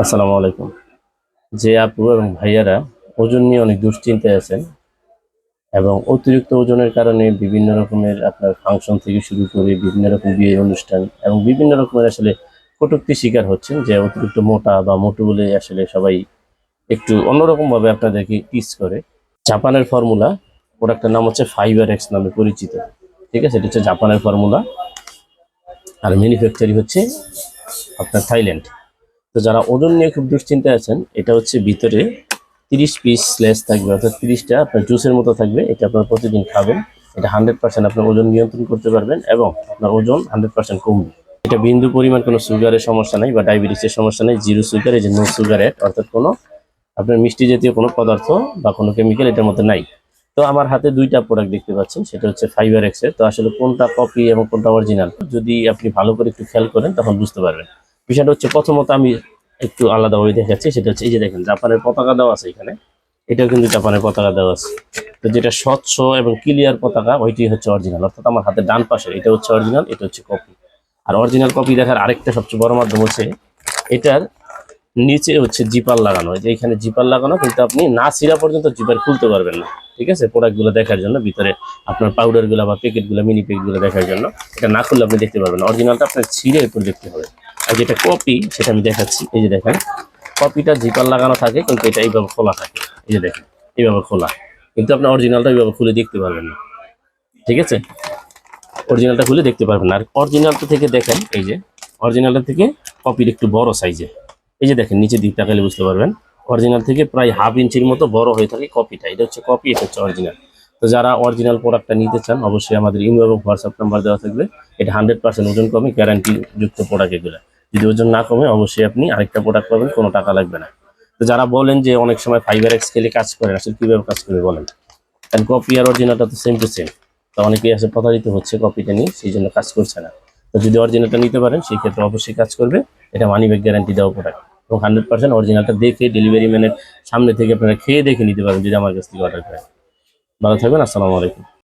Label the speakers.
Speaker 1: আসসালামু আলাইকুম। যে আপু এবং ভাইয়ারা ওজন নিয়ে অনেক দুশ্চিন্তায় আছেন এবং অতিরিক্ত ওজনের কারণে বিভিন্ন রকমের আপনার ফাংশন থেকে শুরু করে বিভিন্ন রকম বিয়ের অনুষ্ঠান এবং বিভিন্ন রকমের আসলে কটূক্তির শিকার হচ্ছেন, যে অতিরিক্ত মোটা বা মোটু বলে আসলে সবাই একটু অন্যরকম ভাবে আপনাদেরকে টিজ করে। জাপানের ফর্মুলা প্রোডাক্টের নাম হচ্ছে ফাইবার এক্স নামে পরিচিত। ঠিক আছে, এটা হচ্ছে জাপানের ফর্মুলা আর ম্যানুফ্যাকচারিং হচ্ছে আপনার থাইল্যান্ড। তো যারা ওজন নিয়ে খুব দুশ্চিন্তায় আছেন, এটা হচ্ছে ভিতরে 30 পিস লেস থাকবে, অর্থাৎ 30টা আপনার জুসের মতো থাকবে। এটা আপনার প্রতিদিন খাবেন। এটা 100% আপনার ওজন নিয়ন্ত্রণ করতে পারবেন এবং আপনার ওজন 100% কমবে। এটা বিন্দু পরিমাণ কোনো সুগারের সমস্যা নেই বা ডায়াবেটিসের সমস্যা নেই। জিরো সুগার, এই যে নো সুগার অ্যাড, অর্থাৎ কোনো আপনার মিষ্টি জাতীয় কোনো পদার্থ বা কোনো কেমিক্যাল এটার মধ্যে নাই। তো আমার হাতে দুইটা প্রোডাক্ট দেখতে পাচ্ছেন, সেটা হচ্ছে ফাইবার এক্স এর। তো আসলে কোনটা কপি এবং কোনটা অরিজিনাল যদি আপনি ভালো করে একটু খেয়াল করেন তখন বুঝতে পারবেন। বিষয়টা হচ্ছে, প্রথমত আমি একটু আলাদা ওয়ে দেখাচ্ছি। সেটা হচ্ছে, এই যে দেখেন জাপানের পতাকা দেওয়া আছে এখানে, এটাও কিন্তু জাপানের পতাকা দেওয়া আছে। তো যেটা স্বচ্ছ এবং ক্লিয়ার পতাকা ওইটি হচ্ছে অরিজিনাল, অর্থাৎ আমার হাতের ডান পাশে এটা হচ্ছে অরিজিনাল, এটা হচ্ছে কপি। আর অরিজিনাল কপি দেখার আরেকটা সবচেয়ে বড় মাধ্যম হচ্ছে এটার নিচে হচ্ছে জিপার লাগানো। যে এখানে জিপার লাগানো, কিন্তু আপনি না ছিঁড়া পর্যন্ত জিপার খুলতে পারবেন না। ঠিক আছে, প্রোডাক্টগুলো দেখার জন্য, ভিতরে আপনার পাউডারগুলো বা প্যাকেটগুলো, মিনি প্যাকেটগুলো দেখার জন্য। এটা না খুললে আপনি দেখতে পারবেন না, অরিজিনালটা আপনার ছিঁড়ে এরপর দেখতে হবে। আর যেটা কপি সেটা আমি দেখাচ্ছি। এই যে দেখেন, কপিটা জিপার লাগানো থাকে কিন্তু এটা এইভাবে খোলা থাকে। এই যে দেখেন, এইভাবে খোলা, কিন্তু আপনি অরিজিনালটা এইভাবে খুলে দেখতে পারবেন না। ঠিক আছে, অরিজিনালটা খুলে দেখতে পারবেন না। আর অরিজিনালটা থেকে দেখেন, এই যে অরিজিনালটা থেকে কপির একটু বড় সাইজে। এই যে দেখেন, নিচের দিক তাকালে বুঝতে পারবেন অরিজিনাল থেকে প্রায় হাফ ইঞ্চির মতো বড় হয়ে থাকে কপিটা। এটা হচ্ছে কপি, এটা হচ্ছে অরিজিনাল। তো যারা অরিজিনাল প্রোডাক্টটা নিতে চান, অবশ্যই আমাদের ইমেল এবং হোয়াটসঅ্যাপ নাম্বার দেওয়া থাকবে। এটা 100% ওজন কমে, গ্যারান্টি যুক্ত প্রোডাক্ট এগুলো। যদি ওজন না কমে, অবশ্যই আপনি আরেকটা প্রোডাক্ট পাবেন, কোনো টাকা লাগবে না। তো যারা বলেন যে অনেক সময় ফাইবার এক্স খেলে কাজ করে, আসলে কিভাবে কাজ করবে বলেন? কারণ কপি আর অরিজিনালটা তো সেম টু সেম। তো অনেকেই আসলে প্রতারিত হচ্ছে কপিটা নিয়ে, সেই জন্য কাজ করছে না। তো যদি অরিজিনালটা নিতে পারেন, সেই ক্ষেত্রে অবশ্যই কাজ করবে। এটা মানি ব্যাক গ্যারান্টি দেওয়া প্রোডাক্ট এবং 100% অরিজিনালটা দেখে ডেলিভারি ম্যানের সামনে থেকে আপনারা খেয়ে দেখে নিতে পারেন যদি আমার কাছ থেকে অর্ডার করেন। ভালো থাকবেন। আসসালামু আলাইকুম।